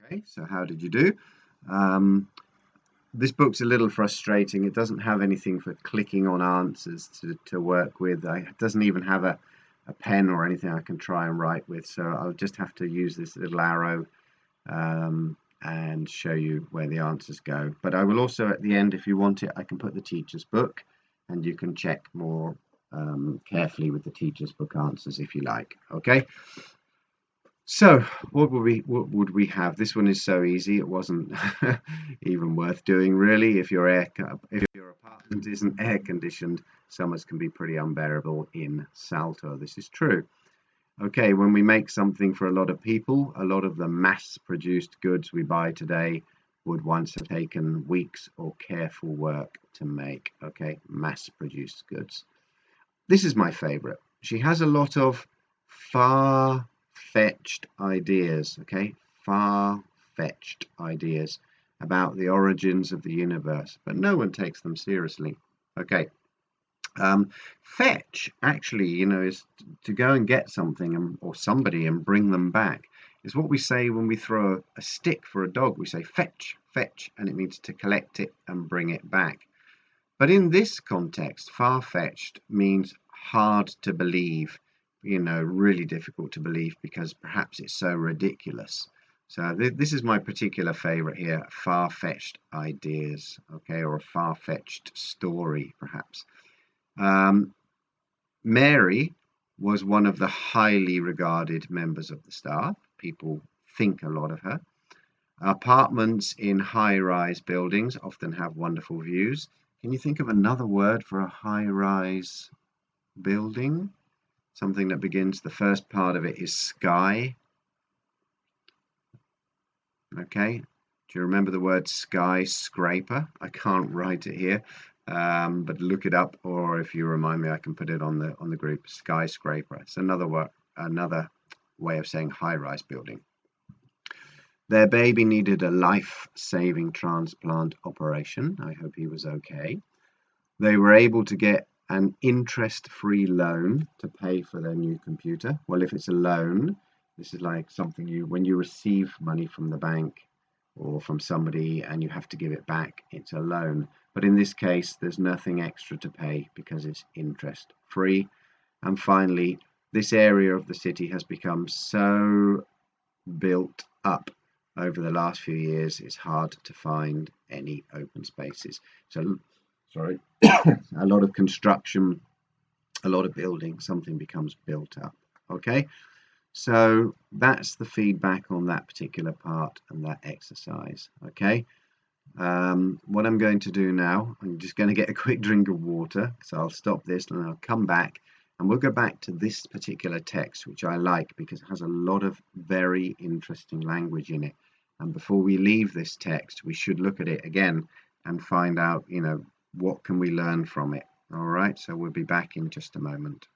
Okay, so how did you do? Um, this book's a little frustrating. It doesn't have anything for clicking on answers to work with. It doesn't even have a pen or anything I can try and write with. So I'll just have to use this little arrow and show you where the answers go. But I will also, at the end, if you want it, I can put the teacher's book and you can check more carefully with the teacher's book answers if you like. Okay. So what would we have? This one is so easy it wasn't even worth doing really. If your apartment isn't air conditioned, summers can be pretty unbearable in Salto. This is true. Okay, when we make something for a lot of people, a lot of the mass-produced goods we buy today would once have taken weeks or careful work to make. Okay, mass-produced goods. This is my favorite. She has a lot of far-fetched ideas, okay? Far-fetched ideas about the origins of the universe, but no one takes them seriously. Okay. Fetch actually, is to go and get something or somebody and bring them back. Is what we say when we throw a stick for a dog. We say fetch, fetch, and it means to collect it and bring it back. But in this context, far-fetched means hard to believe, really difficult to believe because perhaps it's so ridiculous. So this is my particular favorite here, far-fetched ideas, okay, or a far-fetched story, perhaps. Mary was one of the highly regarded members of the staff. People think a lot of her. Apartments in high-rise buildings often have wonderful views. Can you think of another word for a high-rise building? Something that begins, the first part of it is sky. Okay. Do you remember the word skyscraper? I can't write it here, but look it up, or if you remind me, I can put it on the group. Skyscraper. It's another way of saying high-rise building. Their baby needed a life-saving transplant operation. I hope he was okay. They were able to get an interest-free loan to pay for their new computer. Well, if it's a loan, this is like something when you receive money from the bank or from somebody and you have to give it back, it's a loan. But in this case, there's nothing extra to pay because it's interest-free. And finally, this area of the city has become so built up over the last few years, it's hard to find any open spaces. So, sorry, a lot of construction, a lot of building, something becomes built up. Okay, so that's the feedback on that particular part and that exercise. Okay, what I'm going to do now, I'm just going to get a quick drink of water. So I'll stop this and I'll come back. And we'll go back to this particular text, which I like because it has a lot of very interesting language in it. And before we leave this text, we should look at it again and find out, what can we learn from it. All right, so we'll be back in just a moment.